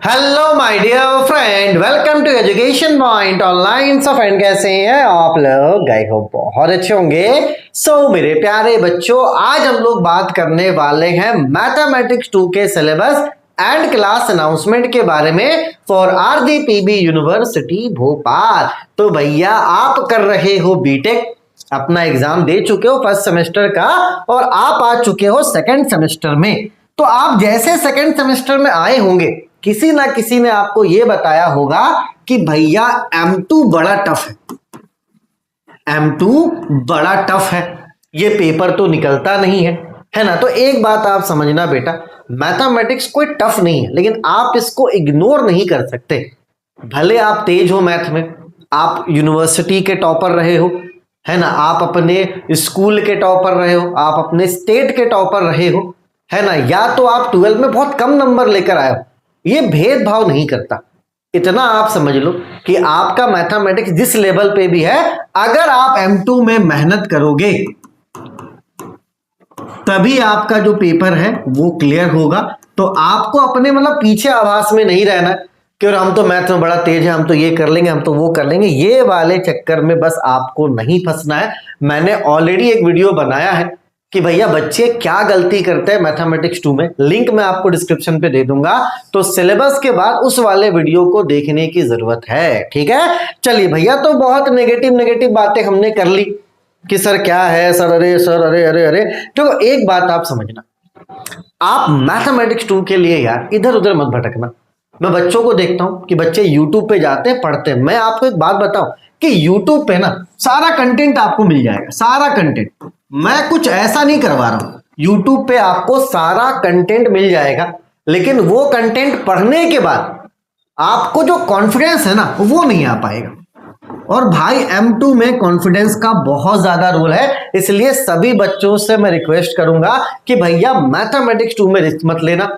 Hello my dear friend, welcome to education point online. So friend, कैसे हैं आप लोग? आई होप बहुत अच्छे होंगे। मेरे प्यारे बच्चों, आज हम लोग बात करने वाले हैं मैथमेटिक्स 2 के सिलेबस एंड क्लास अनाउंसमेंट के बारे में फॉर आरजीपीवी यूनिवर्सिटी भोपाल। तो भैया, आप कर रहे हो बीटेक, अपना एग्जाम दे चुके हो फर्स्ट सेमेस्टर का और आप आ चुके हो सेकंड सेमेस्टर में। तो आप जैसे सेकंड सेमेस्टर में आए होंगे, किसी ना किसी ने आपको यह बताया होगा कि भैया M2 बड़ा टफ है, M2 बड़ा टफ है, ये पेपर तो निकलता नहीं है ना। तो एक बात आप समझना बेटा, मैथमेटिक्स कोई टफ नहीं है, लेकिन आप इसको इग्नोर नहीं कर सकते। भले आप तेज हो मैथ में, आप यूनिवर्सिटी के टॉपर रहे हो, है ना, आप अपने स्कूल के टॉपर रहे हो, आप अपने स्टेट के टॉपर रहे हो, है ना, या तो आप 12 में बहुत कम नंबर लेकर आए हो, ये भेदभाव नहीं करता। इतना आप समझ लो कि आपका मैथमेटिक्स जिस लेवल पे भी है, अगर आप M2 में मेहनत करोगे तभी आपका जो पेपर है वो क्लियर होगा। तो आपको अपने पीछे आभास में नहीं रहना कि और हम तो मैथ में बड़ा तेज है, हम तो ये कर लेंगे, हम तो वो कर लेंगे, ये वाले चक्कर में बस आपको नहीं फंसना है। मैंने ऑलरेडी एक वीडियो बनाया है कि भैया बच्चे क्या गलती करते हैं मैथमेटिक्स 2 में, लिंक मैं आपको डिस्क्रिप्शन पे दे दूंगा। तो सिलेबस के बाद उस वाले वीडियो को देखने की जरूरत है, ठीक है। चलिए भैया, तो बहुत नेगेटिव बातें हमने कर ली कि सर क्या है, सर अरे सर अरे अरे अरे। तो एक बात आप समझना, आप मैथमेटिक्स 2 के लिए यार इधर उधर मत भटकना। मैं बच्चों को देखता हूं कि बच्चे यूट्यूब पे जाते हैं, पढ़ते हैं। मैं आपको एक बात बताऊं कि यूट्यूब पे ना सारा कंटेंट आपको मिल जाएगा, सारा कंटेंट। मैं कुछ ऐसा नहीं करवा रहा हूं, यूट्यूब पे आपको सारा कंटेंट मिल जाएगा, लेकिन वो कंटेंट पढ़ने के बाद आपको जो कॉन्फिडेंस है ना वो नहीं आ पाएगा। और भाई M2 में कॉन्फिडेंस का बहुत ज्यादा रोल है, इसलिए सभी बच्चों से मैं रिक्वेस्ट करूंगा कि भैया मैथमेटिक्स 2 में रिस्क मत लेना,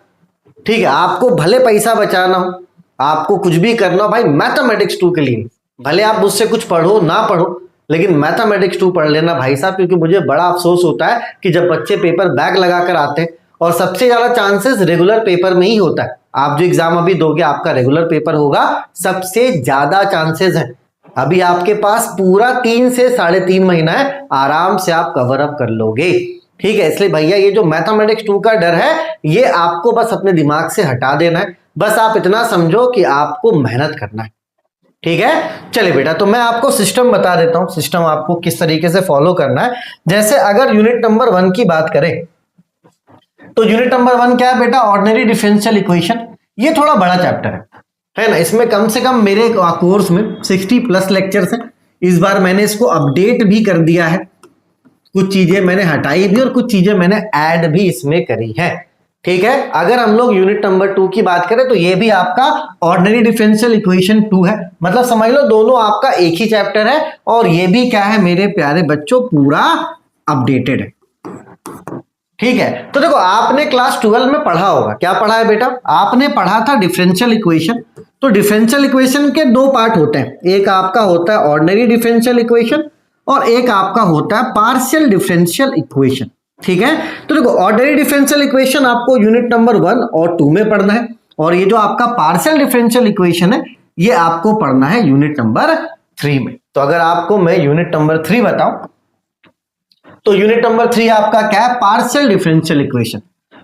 ठीक है। आपको भले पैसा बचाना हो, आपको कुछ भी करना हो, भाई मैथमेटिक्स 2 के लिए भले आप मुझसे कुछ पढ़ो ना पढ़ो, लेकिन मैथमेटिक्स 2 पढ़ लेना भाई साहब। क्योंकि मुझे बड़ा अफसोस होता है कि जब बच्चे पेपर बैक लगाकर आते हैं, और सबसे ज्यादा चांसेस रेगुलर पेपर में ही होता है। आप जो एग्जाम अभी दोगे आपका रेगुलर पेपर होगा, सबसे ज्यादा चांसेस है। अभी आपके पास पूरा 3 से 3.5 महीना है, आराम से आप कवर अप कर लोगे, ठीक है। इसलिए भैया ये जो मैथमेटिक्स 2 का डर है, ये आपको बस अपने दिमाग से हटा देना है। बस आप इतना समझो कि आपको मेहनत करना है, ठीक है। चलिए बेटा, तो मैं आपको सिस्टम बता देता हूं, सिस्टम आपको किस तरीके से फॉलो करना है। जैसे अगर यूनिट नंबर 1 की बात करें, तो यूनिट नंबर 1 क्या है बेटा? Ordinary differential equation. ये थोड़ा बड़ा चैप्टर है ना। इसमें कम से कम मेरे कोर्स में 60+ लेक्चर्स हैं। इस बार मैंने इसको अपडेट भी कर दिया है, कुछ चीजें मैंने हटाई भी और कुछ चीजें मैंने ऐड भी इसमें करी है, ठीक है। अगर हम लोग यूनिट नंबर 2 की बात करें, तो ये भी आपका ऑर्डिनरी डिफरेंशियल इक्वेशन 2 है। मतलब समझ लो दोनों आपका एक ही चैप्टर है, और ये भी क्या है मेरे प्यारे बच्चों, पूरा अपडेटेड है, ठीक है। तो देखो, आपने क्लास 12 में पढ़ा होगा, क्या पढ़ा है बेटा? आपने पढ़ा था डिफरेंशियल इक्वेशन। तो डिफरेंशियल इक्वेशन के 2 पार्ट होते हैं, एक आपका होता है ऑर्डिनरी डिफरेंशियल इक्वेशन और एक आपका होता है पार्शियल डिफरेंशियल इक्वेशन, ठीक है। तो देखो, ऑर्डिनरी डिफरेंशियल इक्वेशन आपको यूनिट नंबर 1 और 2 में पढ़ना है, और ये जो आपका पार्शियल डिफरेंशियल इक्वेशन है, ये आपको पढ़ना है यूनिट नंबर 3 में। तो अगर आपको मैं यूनिट नंबर 3 बताऊं, तो यूनिट नंबर 3 आपका क्या है? Partial differential equation.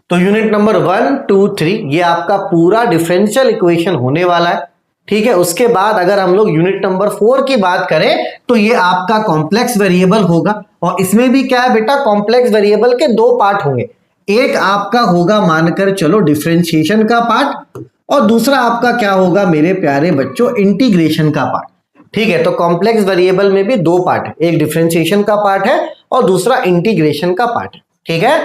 तो यूनिट नंबर 1, 2, 3 ये आपका पूरा डिफरेंशियल इक्वेशन होने वाला है, ठीक है। उसके बाद अगर हम लोग यूनिट नंबर 4 की बात करें, तो ये आपका कॉम्प्लेक्स वेरिएबल होगा। और इसमें भी क्या है बेटा? कॉम्प्लेक्स वेरिएबल के 2 पार्ट होंगे। एक आपका होगा मानकर चलो डिफरेंशिएशन का पार्ट, और दूसरा आपका क्या होगा मेरे प्यारे बच्चों? इंटीग्रेशन का पार्ट, ठीक है। तो कॉम्प्लेक्स वेरिएबल में भी 2 पार्ट है, एक डिफरेंशिएशन का पार्ट है और दूसरा इंटीग्रेशन का पार्ट है, ठीक है।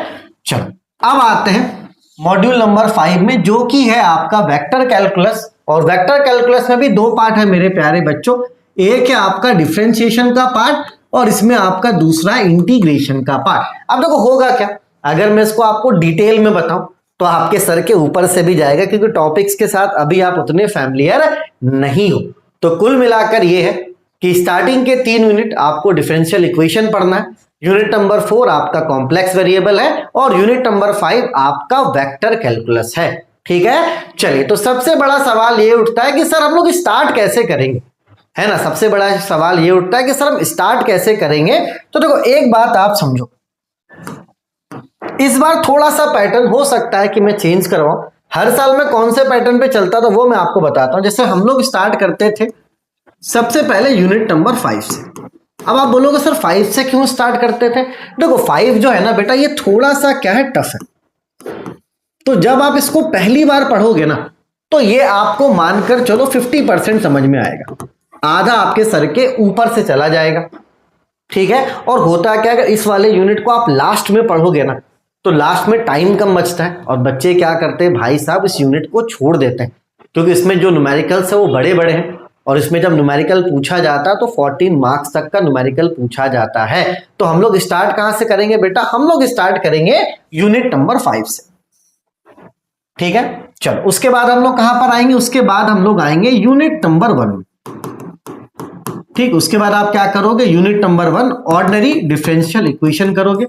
चलो अब आते हैं मॉड्यूल नंबर 5 में, जो कि है आपका वेक्टर कैलकुलस। और वेक्टर कैलकुलस में भी 2 पार्ट है मेरे प्यारे बच्चों, एक है आपका डिफरेंशिएशन का पार्ट और इसमें आपका दूसरा इंटीग्रेशन का पार्ट। अब देखो होगा क्या, अगर मैं इसको आपको डिटेल में बताऊं तो आपके सर के ऊपर से भी जाएगा, क्योंकि टॉपिक्स के साथ अभी आप उतने फैमिलियर नहीं हो। तो कुल मिलाकर ये है कि स्टार्टिंग के 3 यूनिट आपको डिफरेंशियल इक्वेशन पढ़ना है, यूनिट नंबर 4 आपका कॉम्प्लेक्स वेरिएबल है और यूनिट नंबर 5 आपका वेक्टर कैलकुलस है, ठीक है, चलिए तो सबसे बड़ा सवाल ये उठता है कि सर हम लोग स्टार्ट कैसे करेंगे, है ना। सबसे बड़ा सवाल ये उठता है कि सर हम स्टार्ट कैसे करेंगे। तो देखो एक बात आप समझो, इस बार थोड़ा सा पैटर्न हो सकता है कि मैं चेंज करवाऊं। हर साल मैं कौन से पैटर्न पे चलता था वो मैं आपको बताता हूं। जैसे हम लोग स्टार्ट करते थे सबसे पहले यूनिट नंबर 5 से। अब आप बोलोगे सर 5 से क्यों स्टार्ट करते थे। देखो 5 जो है ना बेटा, ये थोड़ा सा क्या है, टफ है। तो जब आप इसको पहली बार पढ़ोगे ना, तो ये आपको मानकर चलो 50% समझ में आएगा, आधा आपके सर के ऊपर से चला जाएगा, ठीक है। और होता क्या, अगर इस वाले यूनिट को आप लास्ट में पढ़ोगे ना, तो लास्ट में टाइम कम बचता है और बच्चे क्या करते हैं भाई साहब, इस यूनिट को छोड़ देते हैं, क्योंकि इसमें जो न्यूमेरिकल्स है वो बड़े बड़े हैं और इसमें जब न्यूमेरिकल पूछा जाता है तो 14 मार्क्स तक का न्यूमेरिकल पूछा जाता है। तो हम लोग स्टार्ट कहां से करेंगे बेटा, हम लोग स्टार्ट करेंगे यूनिट नंबर 5 से, ठीक है। चलो उसके बाद हम लोग कहां पर आएंगे, उसके बाद हम लोग आएंगे यूनिट नंबर 1, ठीक। उसके बाद आप क्या करोगे, unit number 1 ordinary differential equation करोगे,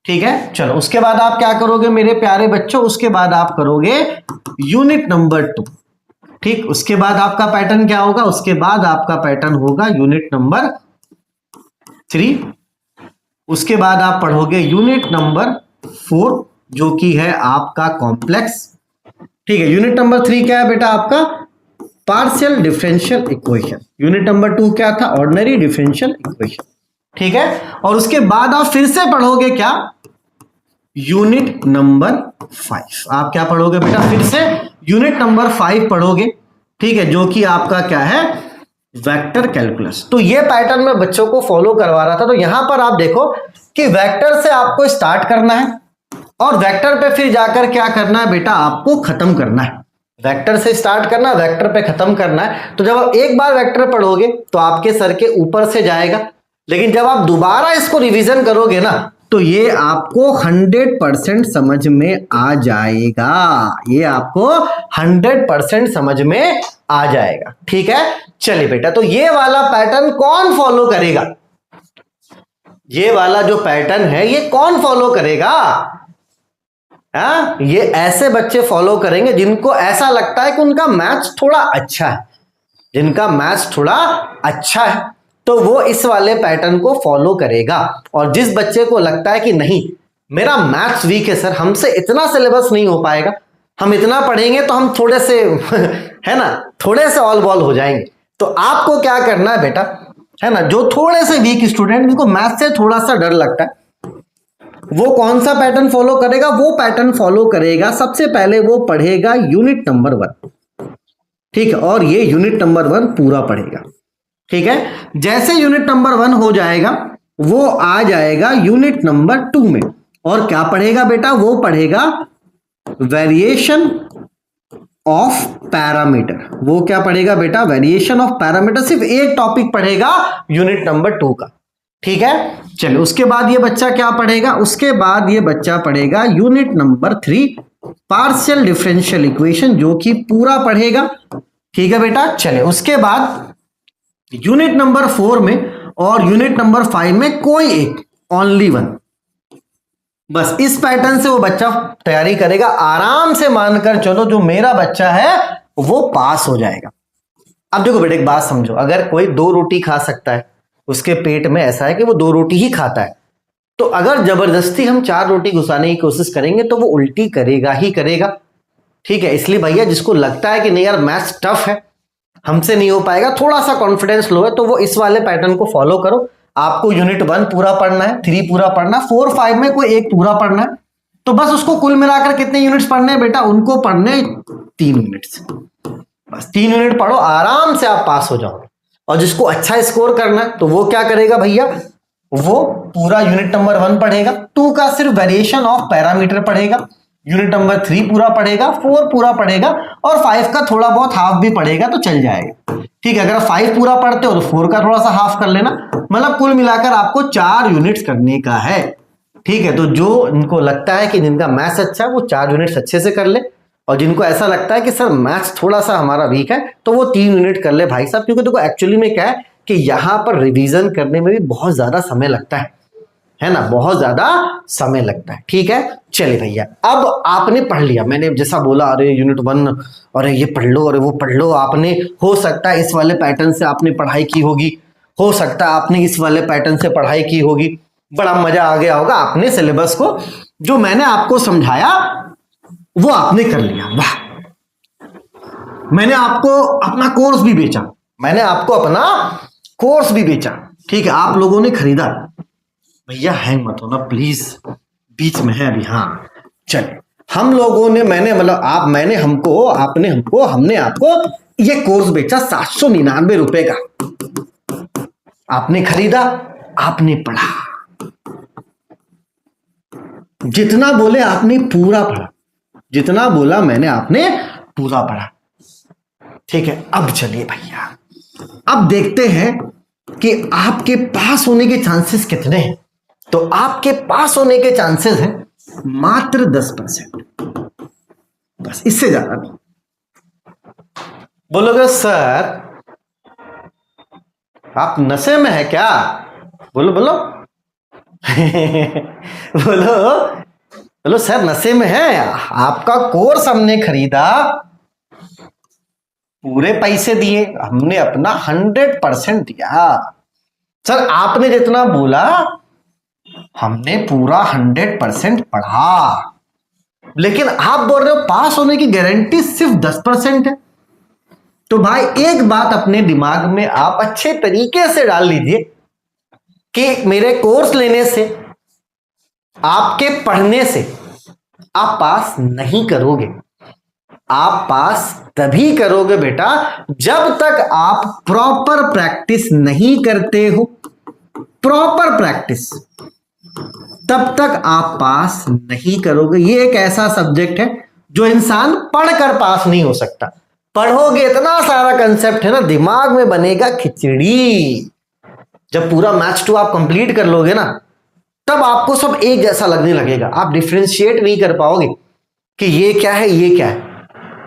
ठीक है। चलो उसके बाद आप क्या करोगे मेरे प्यारे बच्चों, उसके बाद आप करोगे यूनिट नंबर 2, ठीक। उसके बाद आपका पैटर्न क्या होगा, उसके बाद आपका पैटर्न होगा यूनिट नंबर 3। उसके बाद आप पढ़ोगे यूनिट नंबर 4 जो कि है आपका कॉम्प्लेक्स, ठीक है। यूनिट नंबर 3 क्या है बेटा, आपका partial differential equation. Unit number 2 क्या था, ऑर्डिनरी डिफरेंशियल इक्वेशन, ठीक है। और उसके बाद आप फिर से पढ़ोगे क्या, यूनिट नंबर 5। आप क्या पढ़ोगे बेटा, फिर से यूनिट नंबर 5 पढ़ोगे, ठीक है, जो कि आपका क्या है, वेक्टर कैलकुलस। तो ये पैटर्न मैं बच्चों को फॉलो करवा रहा था। तो यहां पर आप देखो कि वेक्टर से आपको स्टार्ट करना है और वेक्टर पे फिर जाकर क्या करना है बेटा, आपको खत्म करना है। वेक्टर से स्टार्ट करना, वेक्टर पे खत्म करना है। तो जब आप एक बार वेक्टर पढ़ोगे तो आपके सर के ऊपर से जाएगा, लेकिन जब आप दोबारा इसको रिवीजन करोगे ना, तो ये आपको 100% समझ में आ जाएगा। ये आपको 100% समझ में आ जाएगा, ठीक है। चलिए बेटा, तो ये वाला पैटर्न कौन फॉलो करेगा, ये वाला जो पैटर्न है ये कौन फॉलो करेगा, ये ऐसे बच्चे फॉलो करेंगे जिनको ऐसा लगता है कि उनका मैथ्स थोड़ा अच्छा है, जिनका मैथ्स थोड़ा अच्छा है तो वो इस वाले पैटर्न को फॉलो करेगा। और जिस बच्चे को लगता है कि नहीं मेरा मैथ्स वीक है सर, हमसे इतना सिलेबस नहीं हो पाएगा, हम इतना पढ़ेंगे तो हम थोड़े से है ना, थोड़े से ऑल बॉल हो जाएंगे, तो आपको क्या करना है बेटा, है ना, जो थोड़े से वीक स्टूडेंट जिनको मैथ्स से थोड़ा सा डर लगता है, वो कौन सा पैटर्न फॉलो करेगा, वो पैटर्न फॉलो करेगा। सबसे पहले वो पढ़ेगा यूनिट नंबर 1, ठीक है, और ये यूनिट नंबर 1 पूरा पढ़ेगा, ठीक है। जैसे यूनिट नंबर 1 हो जाएगा वो आ जाएगा यूनिट नंबर 2 में, और क्या पढ़ेगा बेटा, वो पढ़ेगा वेरिएशन ऑफ पैरामीटर। वो क्या पढ़ेगा बेटा, वेरिएशन ऑफ पैरामीटर। सिर्फ एक टॉपिक पढ़ेगा यूनिट नंबर 2 का, ठीक है। चलिए उसके बाद ये बच्चा क्या पढ़ेगा, उसके बाद ये बच्चा पढ़ेगा unit number 3 partial differential equation, जो कि पूरा पढ़ेगा, ठीक है बेटा। चलिए उसके बाद यूनिट नंबर 4 में और यूनिट नंबर 5 में कोई एक, ओनली 1, बस इस पैटर्न से वो बच्चा तैयारी करेगा। आराम से मानकर चलो जो मेरा बच्चा है वो पास हो जाएगा। अब देखो बेटा एक बात समझो, अगर कोई 2 रोटी खा सकता है, उसके पेट में ऐसा है कि वो 2 रोटी ही खाता है, तो अगर जबरदस्ती हम 4 रोटी घुसाने की कोशिश करेंगे तो वो उल्टी करेगा ही करेगा, ठीक है। इसलिए भैया जिसको लगता है कि नहीं यार मैथ्स टफ है, हमसे नहीं हो पाएगा, थोड़ा सा कॉन्फिडेंस लो है, तो वो इस वाले पैटर्न को फॉलो करो। आपको यूनिट 1 पूरा पढ़ना है, 3 पूरा पढ़ना है, 4 5 में कोई एक पूरा पढ़ना है। तो बस उसको कुल मिलाकर कितने यूनिट्स पढ़ने हैं बेटा, उनको पढ़ने 3 यूनिट्स, बस 3 यूनिट पढ़ो, आराम से आप पास हो जाओगे। और जिसको अच्छा स्कोर करना है तो वो क्या करेगा भैया, वो पूरा यूनिट नंबर 1 पढ़ेगा, 2 का सिर्फ वेरिएशन ऑफ पैरामीटर पढ़ेगा, यूनिट नंबर 3 पूरा पढ़ेगा, 4 पूरा पढ़ेगा और 5 का थोड़ा बहुत हाफ भी पढ़ेगा तो चल जाएगा, ठीक है। अगर 5 पूरा पढ़ते हो तो 4 का थोड़ा सा हाफ कर लेना, मतलब कुल मिलाकर आपको 4 यूनिट्स करने का है, ठीक है। तो जो इनको लगता है कि जिनका मैथ्स अच्छा है वो 4 यूनिट्स अच्छे से कर ले, और जिनको ऐसा लगता है कि सर मैथ्स थोड़ा सा हमारा वीक है तो वो 3 यूनिट कर ले भाई साहब। क्योंकि देखो एक्चुअली में क्या है कि यहाँ पर रिवीजन करने में भी बहुत ज्यादा समय लगता है ना, बहुत ज्यादा समय लगता है। ठीक है, चलिए भैया, अब आपने पढ़ लिया, मैंने जैसा बोला, अरे यूनिट 1, अरे ये पढ़ लो, अरे वो पढ़ लो। आपने हो सकता है इस वाले पैटर्न से आपने पढ़ाई की होगी, हो सकता है आपने इस वाले पैटर्न से पढ़ाई की होगी, बड़ा मजा आ गया होगा, आपने सिलेबस को जो मैंने आपको समझाया वो आपने कर लिया। वाह, मैंने आपको अपना कोर्स भी बेचा, मैंने आपको अपना कोर्स भी बेचा। ठीक है, आप लोगों ने खरीदा। भैया हैंग मत होना प्लीज, बीच में है अभी। हाँ चलिए, हम लोगों ने, मैंने मतलब आप, मैंने हमको, आपने हमको, हमने आपको ये कोर्स बेचा 799 रुपए का। आपने खरीदा, आपने पढ़ा, जितना बोले आपने पूरा पढ़ा, जितना बोला मैंने आपने पूरा पढ़ा। ठीक है, अब चलिए भैया, अब देखते हैं कि आपके पास होने के चांसेस कितने हैं। तो आपके पास होने के चांसेस हैं मात्र 10%, बस, इससे ज्यादा नहीं। बोलोगे सर आप नशे में है क्या? बोलो बोलो बोलो बोलो सर नशे में है? आपका कोर्स हमने खरीदा, पूरे पैसे दिए, हमने अपना 100% दिया। सर आपने जितना बोला हमने पूरा 100% पढ़ा, लेकिन आप बोल रहे हो पास होने की गारंटी सिर्फ 10% है। तो भाई एक बात अपने दिमाग में आप अच्छे तरीके से डाल लीजिए कि मेरे कोर्स लेने से, आपके पढ़ने से आप पास नहीं करोगे। आप पास तभी करोगे बेटा जब तक आप प्रॉपर प्रैक्टिस नहीं करते हो। प्रॉपर प्रैक्टिस, तब तक आप पास नहीं करोगे। ये एक ऐसा सब्जेक्ट है जो इंसान पढ़कर पास नहीं हो सकता। पढ़ोगे इतना सारा कंसेप्ट है ना, दिमाग में बनेगा खिचड़ी। जब पूरा मैथ्स 2 आप कंप्लीट कर लोगे ना, तब आपको सब एक जैसा लगने लगेगा। आप डिफरेंशिएट नहीं कर पाओगे कि ये क्या है ये क्या है,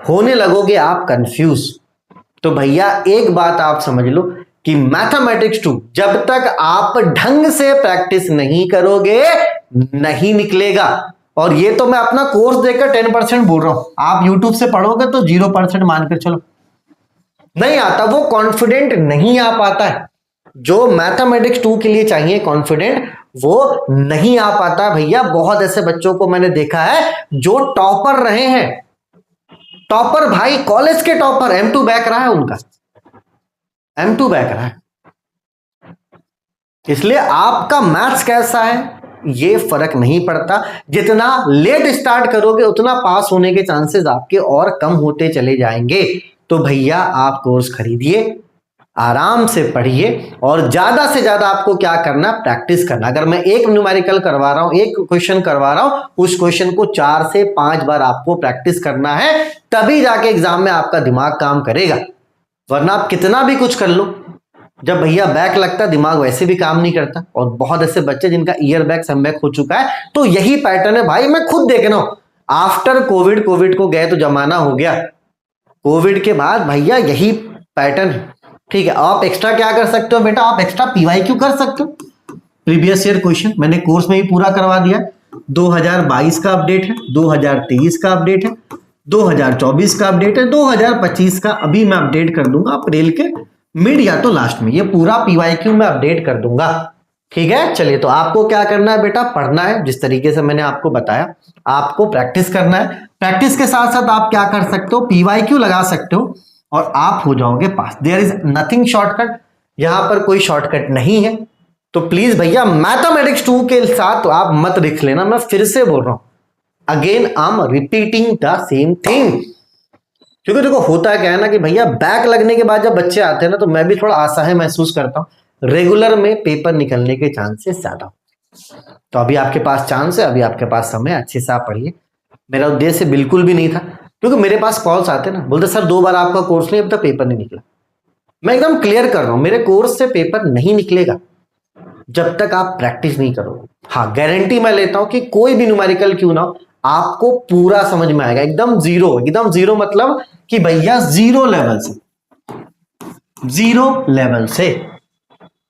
होने लगोगे आप कंफ्यूज। तो भैया एक बात आप समझ लो कि मैथमेटिक्स 2 जब तक आप ढंग से प्रैक्टिस नहीं करोगे नहीं निकलेगा। और ये तो मैं अपना कोर्स देकर 10% बोल रहा हूं, आप YouTube से पढ़ोगे तो 0% मानकर चलो। नहीं आता, वो कॉन्फिडेंट नहीं आ पाता है जो मैथमेटिक्स 2 के लिए चाहिए, कॉन्फिडेंट वो नहीं आ पाता भैया। बहुत ऐसे बच्चों को मैंने देखा है जो टॉपर रहे हैं, टॉपर भाई, कॉलेज के टॉपर, M2 बैक रहा है उनका, M2 बैक रहा है। इसलिए आपका मैथ्स कैसा है ये फर्क नहीं पड़ता। जितना लेट स्टार्ट करोगे उतना पास होने के चांसेस आपके और कम होते चले जाएंगे। तो भैया आप कोर्स खरीदिए, आराम से पढ़िए, और ज्यादा से ज्यादा आपको क्या करना, प्रैक्टिस करना। अगर मैं एक न्यूमेरिकल करवा रहा हूं, एक क्वेश्चन करवा रहा हूं, उस क्वेश्चन को 4 से 5 बार आपको प्रैक्टिस करना है, तभी जाके एग्जाम में आपका दिमाग काम करेगा। वरना आप कितना भी कुछ कर लो, जब भैया बैक लगता दिमाग वैसे भी काम नहीं करता। और बहुत ऐसे बच्चे जिनका ईयर बैक सम बैक हो चुका है। तो यही पैटर्न है भाई, मैं खुद देख रहा हूं। आफ्टर कोविड को गए तो जमाना हो गया, कोविड के बाद भैया यही पैटर्न है। ठीक है, आप एक्स्ट्रा क्या कर सकते हो बेटा, आप एक्स्ट्रा PYQ कर सकते हो। प्रीवियस ईयर क्वेश्चन मैंने कोर्स में ही पूरा करवा दिया। 2022 का अपडेट है, 2023 का अपडेट है, 2024 का अपडेट है, 2025 का अभी मैं अपडेट कर दूंगा अप्रैल के मिड या तो लास्ट में। ये पूरा PYQ में अपडेट कर दूंगा। ठीक है, चलिए, तो आपको क्या करना है बेटा, पढ़ना है जिस तरीके से मैंने आपको बताया, आपको प्रैक्टिस करना है। प्रैक्टिस के साथ साथ आप क्या कर सकते हो, PYQ लगा सकते हो और आप हो जाओगे पास। देयर इज नथिंग शॉर्टकट, यहां पर कोई शॉर्टकट नहीं है। तो प्लीज भैया मैथमेटिक्स 2 के साथ आप मत रिख लेना, मैं फिर से बोल रहा हूं, again I am repeating the same thing. क्योंकि देखो होता क्या है ना कि भैया बैक लगने के बाद जब बच्चे आते हैं ना, तो मैं भी थोड़ा असहाय महसूस करता हूं। रेगुलर में पेपर निकलने के चांसेस ज्यादा। तो अभी आपके पास चांस है, अभी आपके पास समय, अच्छे से आप पढ़िए। मेरा उद्देश्य बिल्कुल भी नहीं था, क्योंकि मेरे पास कॉल्स आते ना, बोलते सर 2 बार आपका कोर्स नहीं, अब तक पेपर नहीं निकला। मैं एकदम क्लियर कर रहा हूं, मेरे कोर्स से पेपर नहीं निकलेगा जब तक आप प्रैक्टिस नहीं करोगे। हाँ, गारंटी मैं लेता हूं कि कोई भी न्यूमेरिकल क्यों ना हो, आपको पूरा समझ में आएगा। एकदम जीरो, एकदम जीरो मतलब कि भैया जीरो लेवल से, जीरो लेवल से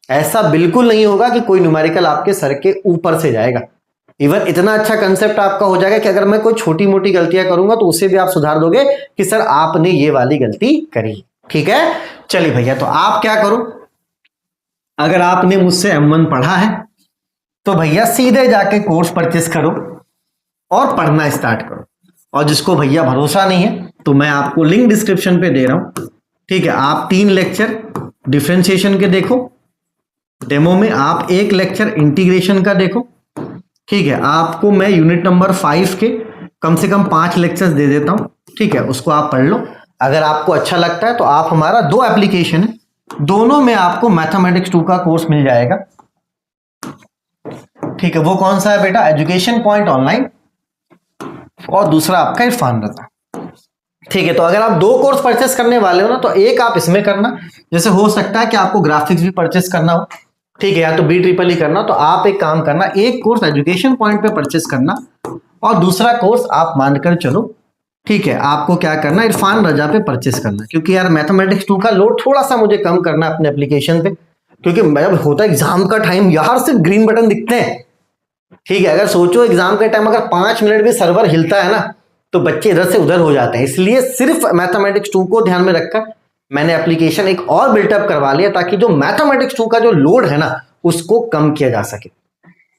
ऐसा बिल्कुल नहीं होगा कि कोई न्यूमेरिकल आपके सर के ऊपर से जाएगा। इवन इतना अच्छा कंसेप्ट आपका हो जाएगा कि अगर मैं कोई छोटी मोटी गलतियां करूंगा तो उसे भी आप सुधार दोगे कि सर आपने ये वाली गलती करी। ठीक है, चलिए भैया, तो आप क्या करो, अगर आपने मुझसे M1 पढ़ा है तो भैया सीधे जाके कोर्स परचेस करो और पढ़ना स्टार्ट करो। और जिसको भैया भरोसा नहीं है तो मैं आपको लिंक डिस्क्रिप्शन पे दे रहा हूं, ठीक है। आप 3 लेक्चर डिफरेंशिएशन के देखो, डेमो में आप 1 लेक्चर इंटीग्रेशन का देखो, ठीक है। आपको मैं यूनिट नंबर 5 के कम से कम 5 लेक्चर्स दे देता हूं, ठीक है, उसको आप पढ़ लो। अगर आपको अच्छा लगता है तो आप हमारा 2 एप्लीकेशन है, दोनों में आपको मैथमेटिक्स 2 का कोर्स मिल जाएगा, ठीक है। वो कौन सा है बेटा? एजुकेशन पॉइंट ऑनलाइन, और दूसरा आपका इरफान रजा, ठीक है। तो अगर आप 2 कोर्स परचेस करने वाले हो ना तो एक आप इसमें करना, जैसे हो सकता है कि आपको ग्राफिक्स भी परचेस करना हो, ठीक है, या तो BEEE करना, तो आप एक काम करना, एक कोर्स एजुकेशन पॉइंट पे परचेस करना और दूसरा कोर्स आप मानकर चलो, ठीक है, आपको क्या करना, इरफान रजा पे परचेस करना। क्योंकि यार मैथमेटिक्स 2 का लोड थोड़ा सा मुझे कम करना अपने एप्लीकेशन पे, क्योंकि जब होता है एग्जाम का टाइम यार सिर्फ ग्रीन बटन दिखते हैं, ठीक है। अगर सोचो एग्जाम के टाइम अगर 5 मिनट भी सर्वर हिलता है ना तो बच्चे इधर से उधर हो जाते हैं। इसलिए सिर्फ मैथमेटिक्स 2 को ध्यान में रखकर मैंने एप्लीकेशन एक और बिल्टअप करवा लिया, ताकि जो मैथमेटिक्स 2 का जो लोड है ना उसको कम किया जा सके,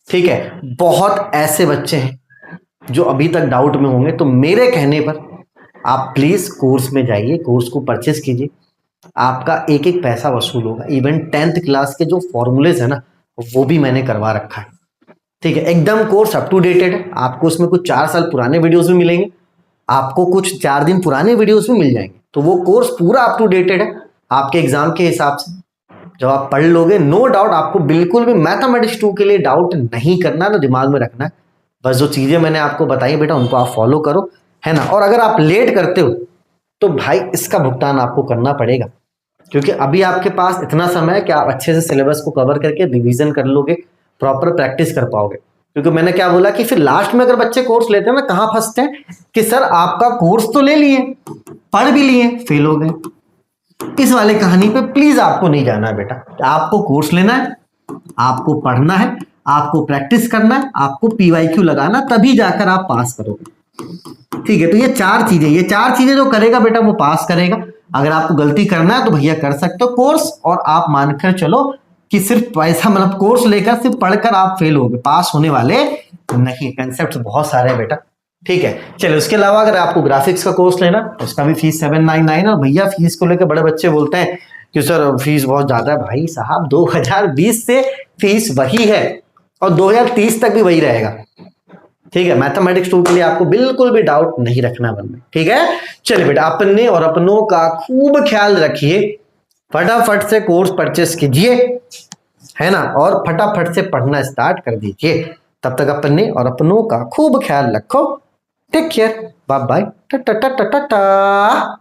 ठीक है। बहुत ऐसे बच्चे हैं जो अभी तक डाउट में होंगे, तो मेरे कहने पर आप प्लीज कोर्स में जाइए, कोर्स को परचेस कीजिए, आपका एक एक पैसा वसूल होगा। इवन 10th क्लास के जो फॉर्मूलेज है ना वो भी मैंने करवा रखा है, ठीक है। एकदम कोर्स अप टू डेटेड है, आपको उसमें कुछ 4 साल पुराने वीडियोस भी मिलेंगे, आपको कुछ 4 दिन पुराने वीडियोस भी मिल जाएंगे। तो वो कोर्स पूरा अप टू डेटेड है आपके एग्जाम के हिसाब से। जब आप पढ़ लोगे, नो डाउट, आपको बिल्कुल भी मैथमेटिक्स 2 के लिए डाउट नहीं करना, ना दिमाग में रखना है। बस जो चीजें मैंने आपको बताई बेटा उनको आप फॉलो करो, है ना। और अगर आप लेट करते हो तो भाई इसका भुगतान आपको करना पड़ेगा, क्योंकि अभी आपके पास इतना समय है कि आप अच्छे से सिलेबस को कवर करके रिवीजन कर लोगे, प्रॉपर प्रैक्टिस कर पाओगे। क्योंकि मैंने क्या बोला कि फिर लास्ट में अगर बच्चे कोर्स लेते हैं ना, कहां फंसते हैं कि सर आपका कोर्स तो ले लिए, पढ़ भी लिए, फेल हो गए। इस वाले कहानी पे प्लीज आपको नहीं जाना है बेटा। आपको कोर्स लेना है, आपको पढ़ना है, आपको प्रैक्टिस करना है, आपको PYQ लगाना, तभी जाकर आप पास करोगे, ठीक है। तो ये 4 चीजें जो करेगा बेटा वो पास करेगा। अगर आपको गलती करना है तो भैया कर सकते हो कोर्स, और आप मानकर चलो कि सिर्फ पैसा मतलब कोर्स लेकर सिर्फ पढ़कर आप फेल होगे, पास होने वाले नहीं। कंसेप्ट बहुत सारे हैं बेटा, ठीक है। चलो, उसके अलावा अगर आपको ग्राफिक्स का कोर्स लेना उसका भी फीस 799। और भैया फीस को लेकर बड़े बच्चे बोलते हैं कि सर फीस बहुत ज्यादा है। भाई साहब 2020 से फीस वही है और 2030 तक भी वही रहेगा, ठीक है। मैथमेटिक्स 2 के लिए आपको बिल्कुल भी डाउट नहीं रखना मन में, ठीक है। चलिए बेटा, अपने और अपनों का खूब ख्याल रखिए, फटाफट से कोर्स परचेस कीजिए, है ना, और फटाफट से पढ़ना स्टार्ट कर दीजिए। तब तक अपने और अपनों का खूब ख्याल रखो। Take care, bye bye, tata tata Tata.